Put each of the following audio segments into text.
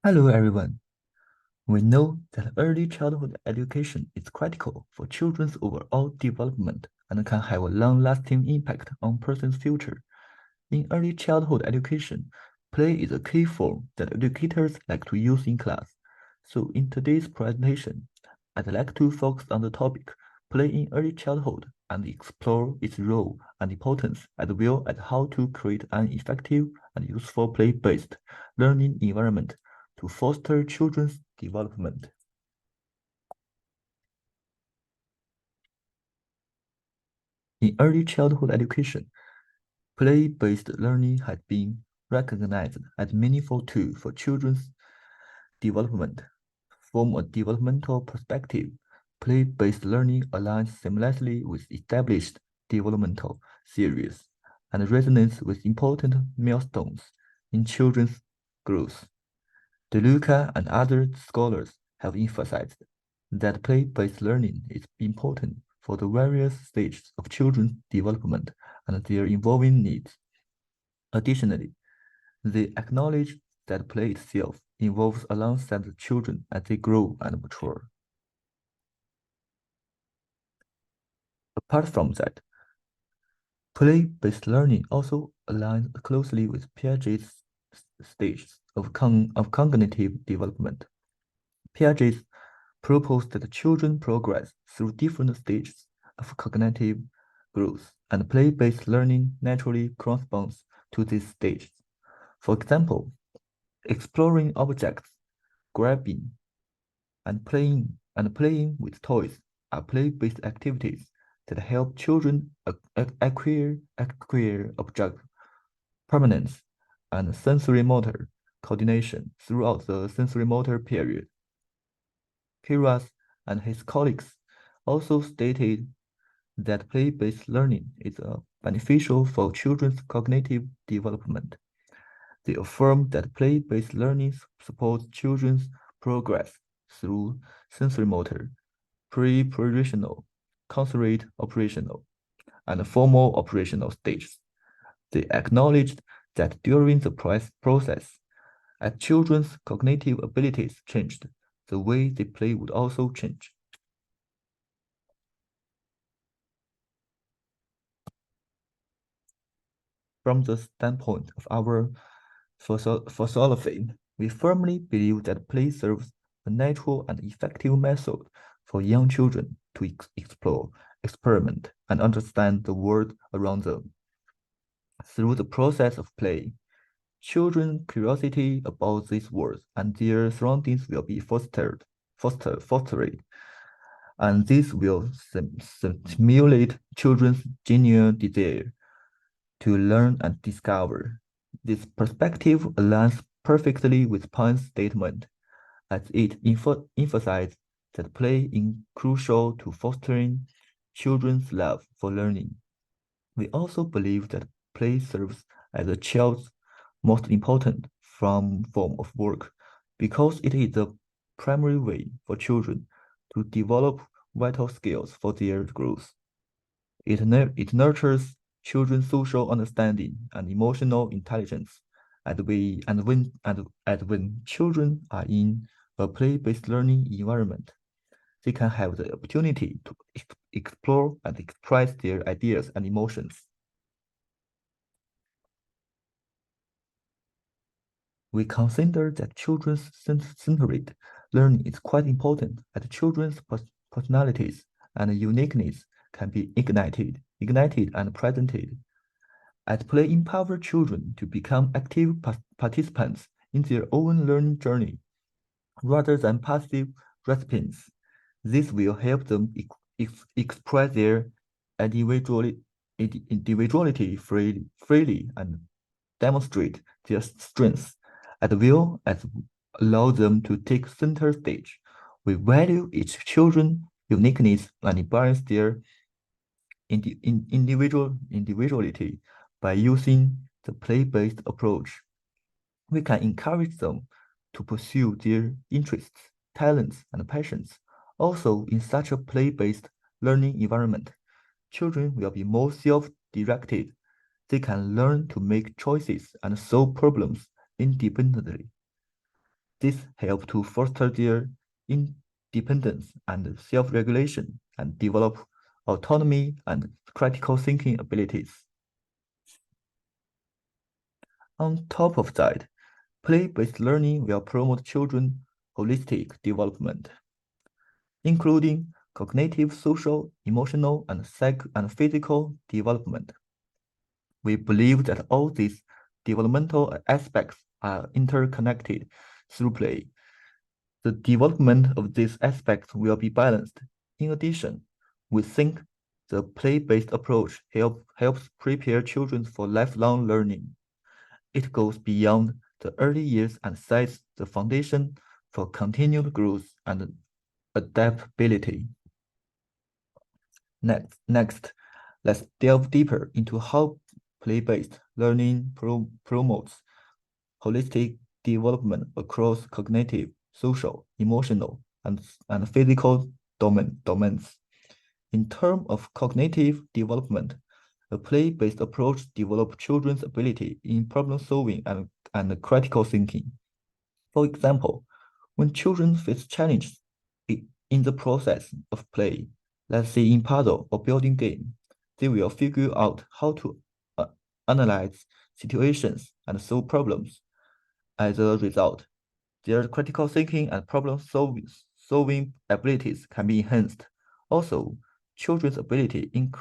Hello, everyone. We know that early childhood education is critical for children's overall development and can have a long-lasting impact on a person's future. In early childhood education, play is a key form that educators like to use in class. So in today's presentation, I'd like to focus on the topic play in early childhood and explore its role and importance as well as how to create an effective and useful play-based learning environment to foster children's development. In early childhood education, play-based learning has been recognized as a meaningful tool for children's development. From a developmental perspective, play-based learning aligns seamlessly with established developmental theories and resonates with important milestones in children's growth. DeLuca and other scholars have emphasized that play-based learning is important for the various stages of children's development and their evolving needs. Additionally, they acknowledge that play itself evolves alongside the children as they grow and mature. Apart from that, play-based learning also aligns closely with Piaget's stages of cognitive development. Piaget proposed that children progress through different stages of cognitive growth, and play-based learning naturally corresponds to these stages. For example, exploring objects, grabbing, and playing with toys are play-based activities that help children acquire object permanence and sensory motor coordination throughout the sensory motor period. Kiras and his colleagues also stated that play-based learning is beneficial for children's cognitive development. They affirmed that play-based learning supports children's progress through sensory-motor, pre-positional, concentrate operational, and formal operational stages. They acknowledged that during the process, as children's cognitive abilities changed, the way they play would also change. From the standpoint of our philosophy, we firmly believe that play serves a natural and effective method for young children to explore, experiment, and understand the world around them. Through the process of play, children's curiosity about this world and their surroundings will be fostered, and this will stimulate children's genuine desire to learn and discover. This perspective aligns perfectly with Pan's statement, as it emphasizes that play is crucial to fostering children's love for learning. We also believe that play serves as a child's most important form of work because it is the primary way for children to develop vital skills for their growth. It nurtures children's social understanding and emotional intelligence. And when children are in a play-based learning environment, they can have the opportunity to explore and express their ideas and emotions. We consider that children's centered learning is quite important as children's personalities and uniqueness can be ignited and presented. As play empower children to become active participants in their own learning journey rather than passive recipients. This will help them express their individuality freely and demonstrate their strengths as well as allow them to take center stage. We value each children's uniqueness and embrace their individuality by using the play-based approach. We can encourage them to pursue their interests, talents, and passions. Also, in such a play-based learning environment, children will be more self-directed. They can learn to make choices and solve problems independently. This helps to foster their independence and self-regulation and develop autonomy and critical thinking abilities. On top of that, play-based learning will promote children's holistic development, including cognitive, social, emotional, and physical development. We believe that all these developmental aspects are interconnected through play. The development of these aspects will be balanced. In addition, we think the play-based approach helps prepare children for lifelong learning. It goes beyond the early years and sets the foundation for continued growth and adaptability. Next, let's delve deeper into how play-based learning promotes holistic development across cognitive, social, emotional, and physical domains. In terms of cognitive development, a play-based approach develops children's ability in problem solving and critical thinking. For example, when children face challenges in the process of play, let's say in puzzle or building game, they will figure out how to analyze situations and solve problems. As a result, their critical thinking and problem solving abilities can be enhanced. Also, children's ability in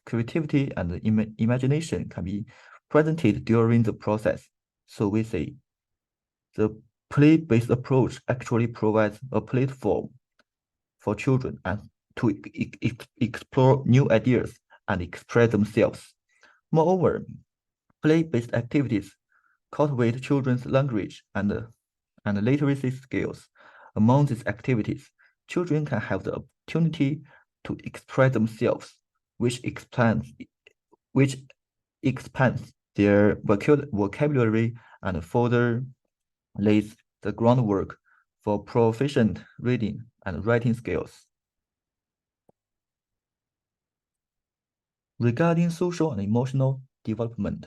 creativity and imagination can be presented during the process. So we say the play-based approach actually provides a platform for children and to explore new ideas and express themselves. Moreover, play-based activities cultivate children's language and literacy skills. Among these activities, children can have the opportunity to express themselves, which expands their vocabulary and further lays the groundwork for proficient reading and writing skills. Regarding social and emotional development,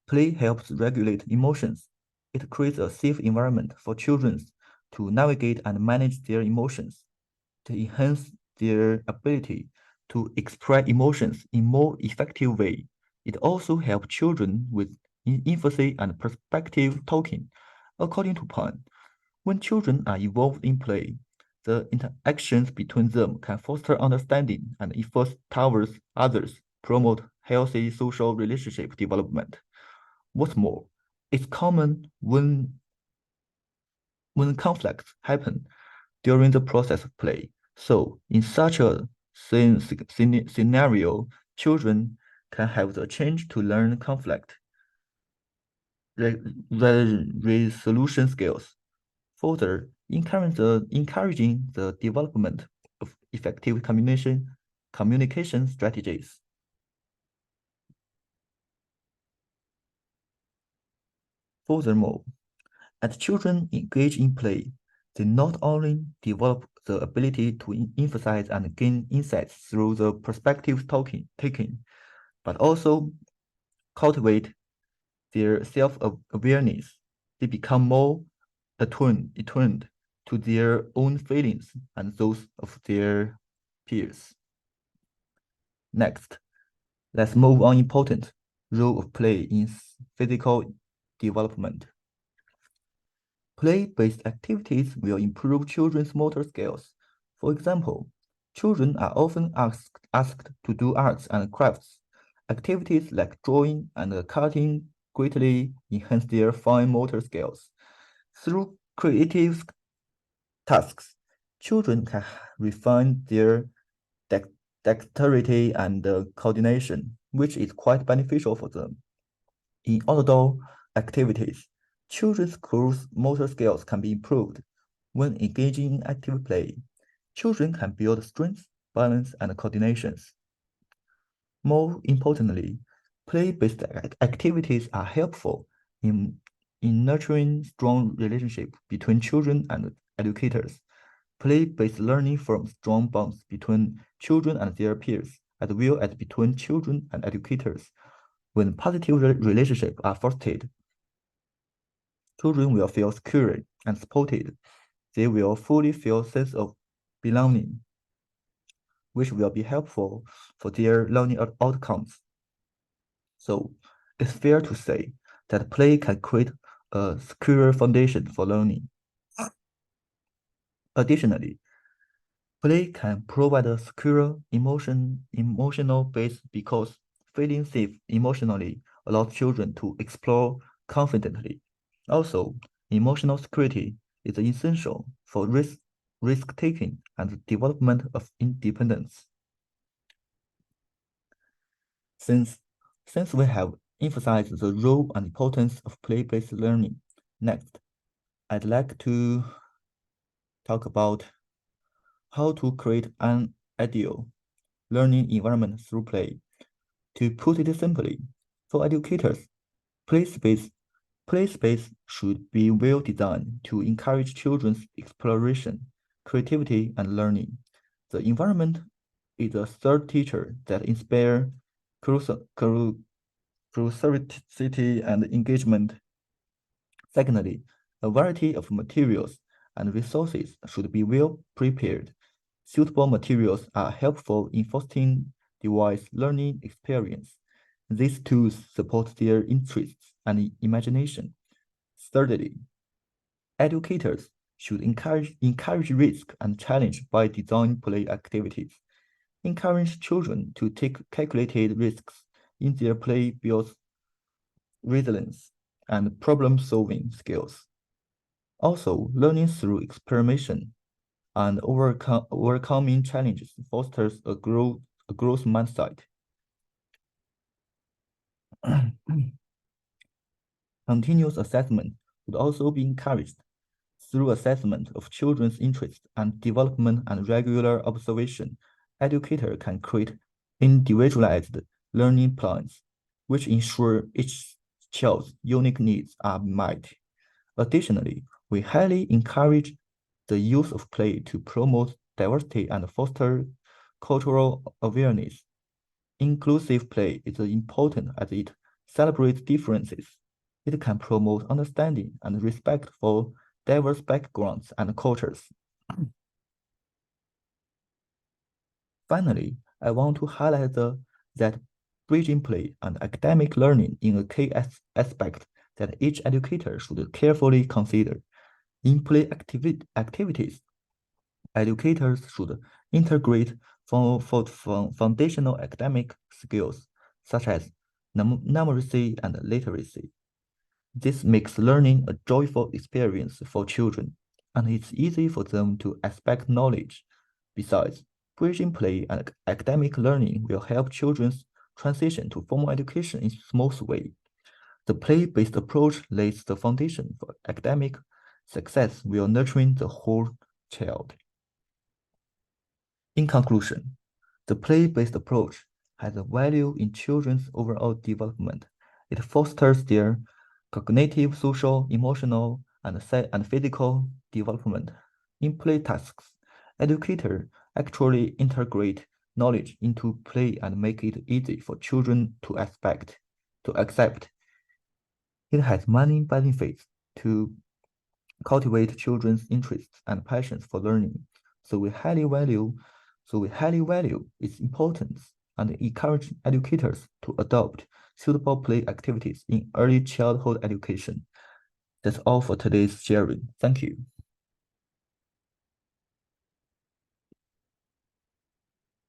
play helps regulate emotions. It creates a safe environment for children to navigate and manage their emotions, to enhance their ability to express emotions in more effective way. It also helps children with empathy and perspective talking. According to Pan, when children are involved in play, the interactions between them can foster understanding and efforts towards others, promote healthy social relationship development. What's more, it's common when conflicts happen during the process of play. So in such a scenario, children can have the chance to learn conflict resolution skills. Further, encouraging the development of effective communication strategies. Furthermore, as children engage in play, they not only develop the ability to emphasize and gain insights through the perspective taking, but also cultivate their self-awareness. They become more attuned to their own feelings and those of their peers. Next, let's move on important role of play in physical development. Play-based activities will improve children's motor skills. For example, children are often asked to do arts and crafts. Activities like drawing and cutting greatly enhance their fine motor skills. Through creative tasks, children can refine their dexterity and coordination, which is quite beneficial for them. In outdoor activities, children's gross motor skills can be improved. When engaging in active play, children can build strength, balance, and coordinations. More importantly, play-based activities are helpful in nurturing strong relationship between children and educators. Play-based learning forms strong bonds between children and their peers, as well as between children and educators. When positive relationships are fostered, Children will feel secure and supported. They will fully feel a sense of belonging, which will be helpful for their learning outcomes. So it's fair to say that play can create a secure foundation for learning. Additionally, play can provide a secure emotional base because feeling safe emotionally allows children to explore confidently. Also, emotional security is essential for risk-taking and the development of independence. Since, since we have emphasized the role and importance of play-based learning, next, I'd like to talk about how to create an ideal learning environment through play. To put it simply, for educators, play space, play space should be well designed to encourage children's exploration, creativity, and learning. The environment is a third teacher that inspires curiosity and engagement. Secondly, a variety of materials and resources should be well prepared. Suitable materials are helpful in fostering device learning experience. These tools support their interests and imagination. Thirdly, educators should encourage risk and challenge by designing play activities. Encourage children to take calculated risks in their play builds resilience and problem-solving skills. Also, learning through experimentation and overcoming challenges fosters a growth mindset. Continuous assessment would also be encouraged through assessment of children's interests and development and regular observation. Educator can create individualized learning plans, which ensure each child's unique needs are met. Additionally, we highly encourage the use of play to promote diversity and foster cultural awareness. Inclusive play is important as it celebrates differences. It can promote understanding and respect for diverse backgrounds and cultures. Finally, I want to highlight that bridging play and academic learning in a key aspect that each educator should carefully consider. In play activities, educators should integrate foundational academic skills such as numeracy and literacy. This makes learning a joyful experience for children, and it's easy for them to expect knowledge. Besides, bridging play and academic learning will help children transition to formal education in a smooth way. The play-based approach lays the foundation for academic success while nurturing the whole child. In conclusion, the play-based approach has a value in children's overall development. It fosters their cognitive, social, emotional, and physical development. In play tasks, educators actually integrate knowledge into play and make it easy for children to accept. It has many benefits to cultivate children's interests and passions for learning. So we highly value its importance and encourage educators to adopt suitable play activities in early childhood education. That's all for today's sharing. Thank you.